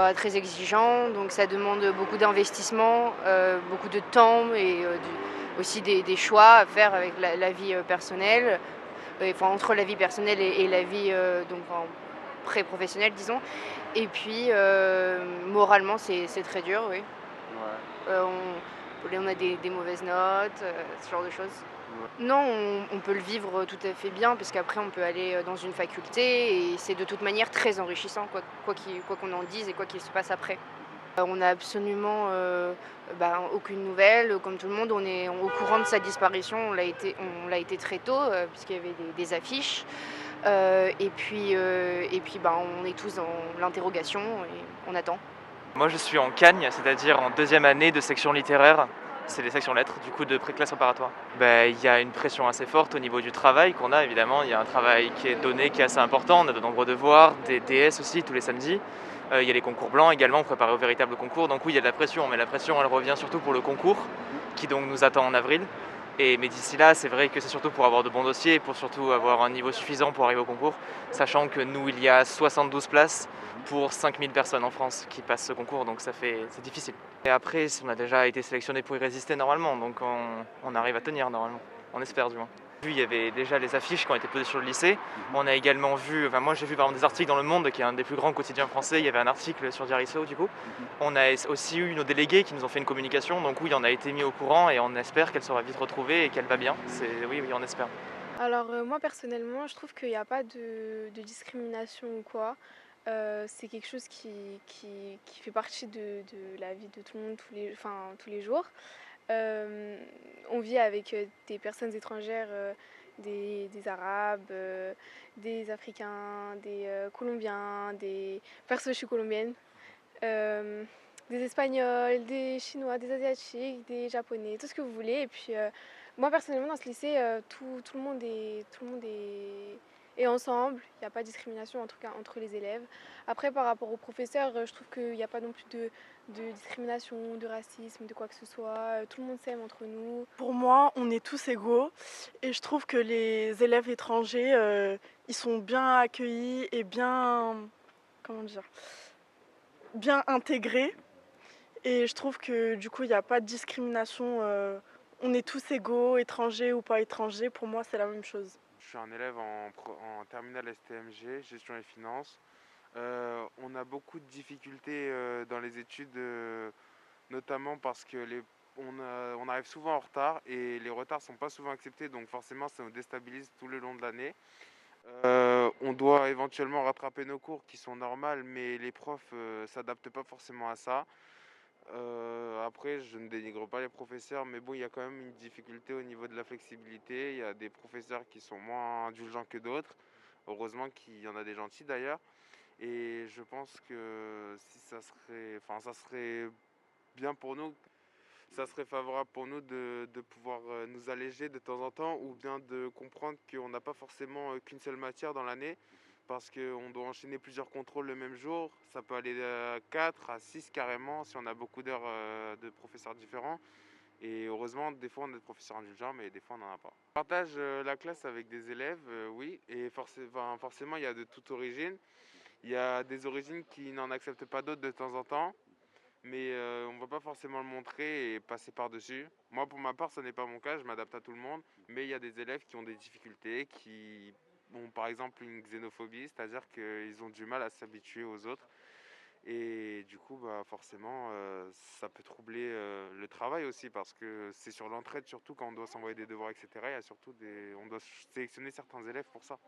endroit très exigeant, donc ça demande beaucoup d'investissement, beaucoup de temps et aussi des choix à faire avec la vie personnelle, enfin entre la vie personnelle et la vie donc pré-professionnelle disons. Et puis moralement c'est très dur, oui. Ouais, On a des mauvaises notes, ce genre de choses. ouais. Non, on peut le vivre tout à fait bien parce qu'après on peut aller, dans une faculté et c'est de toute manière très enrichissant quoi qu'on en dise et quoi qu'il se passe après. On n'a absolument, aucune nouvelle, comme tout le monde, on est au courant de sa disparition, on l'a été très tôt, puisqu'il y avait des affiches, on est tous dans l'interrogation et on attend. Moi, je suis en Cagne, c'est-à-dire en deuxième année de section littéraire. C'est les sections lettres, du coup, de pré-classe préparatoire. Il y a une pression assez forte au niveau du travail qu'on a, évidemment. Il y a un travail qui est donné, qui est assez important. On a de nombreux devoirs, des DS aussi, tous les samedis. Il y a les concours blancs également, préparés au véritable concours. Donc oui, il y a de la pression, mais la pression, elle revient surtout pour le concours, qui donc nous attend en avril. Mais d'ici là, c'est vrai que c'est surtout pour avoir de bons dossiers, pour surtout avoir un niveau suffisant pour arriver au concours, sachant que nous, il y a 72 places pour 5000 personnes en France qui passent ce concours, donc c'est difficile. Et après, on a déjà été sélectionné pour y résister normalement, donc on arrive à tenir normalement, on espère du moins. Il y avait déjà les affiches qui ont été posées sur le lycée. On a également vu, moi j'ai vu par exemple des articles dans Le Monde, qui est un des plus grands quotidiens français. Il y avait un article sur Diarisso du coup. On a aussi eu nos délégués qui nous ont fait une communication, donc oui, on a été mis au courant et on espère qu'elle sera vite retrouvée et qu'elle va bien. Oui, on espère. Alors moi personnellement, je trouve qu'il n'y a pas de discrimination ou quoi. C'est quelque chose qui fait partie de la vie de tout le monde tous les jours. On vit avec des personnes étrangères, des Arabes, des Africains, des Colombiens, perso je suis colombienne, euh, des Espagnols, des Chinois, des Asiatiques, des Japonais, tout ce que vous voulez. Et puis moi personnellement dans ce lycée, tout le monde est ensemble. Il n'y a pas de discrimination en tout cas entre les élèves. Après par rapport aux professeurs, je trouve qu'il n'y a pas non plus de discrimination, de racisme, de quoi que ce soit. Tout le monde s'aime entre nous. Pour moi, on est tous égaux et je trouve que les élèves étrangers, ils sont bien accueillis et comment dire, bien intégrés. Et je trouve que du coup, il n'y a pas de discrimination. On est tous égaux, étrangers ou pas étrangers. Pour moi, c'est la même chose. Je suis un élève en terminale STMG, gestion et finance. On a beaucoup de difficultés dans les études, notamment parce que on arrive souvent en retard et les retards sont pas souvent acceptés, donc forcément ça nous déstabilise tout le long de l'année. On doit éventuellement rattraper nos cours qui sont normales, mais les profs s'adaptent pas forcément à ça. Après, je ne dénigre pas les professeurs, mais bon, il y a quand même une difficulté au niveau de la flexibilité. Il y a des professeurs qui sont moins indulgents que d'autres. Heureusement qu'il y en a des gentils d'ailleurs. Et je pense que si ça serait bien pour nous, ça serait favorable pour nous de pouvoir nous alléger de temps en temps ou bien de comprendre qu'on n'a pas forcément qu'une seule matière dans l'année parce qu'on doit enchaîner plusieurs contrôles le même jour. Ça peut aller à 4 à 6 carrément si on a beaucoup d'heures de professeurs différents. Et heureusement, des fois on a des professeurs indulgents, mais des fois on n'en a pas. On partage la classe avec des élèves, oui, et forcément il y a de toute origine. Il y a des origines qui n'en acceptent pas d'autres de temps en temps, mais on ne va pas forcément le montrer et passer par-dessus. Moi, pour ma part, ce n'est pas mon cas, je m'adapte à tout le monde, mais il y a des élèves qui ont des difficultés, qui ont par exemple une xénophobie, c'est-à-dire qu'ils ont du mal à s'habituer aux autres. Et du coup, forcément, ça peut troubler le travail aussi, parce que c'est sur l'entraide, surtout quand on doit s'envoyer des devoirs, etc. Il y a surtout on doit sélectionner certains élèves pour ça.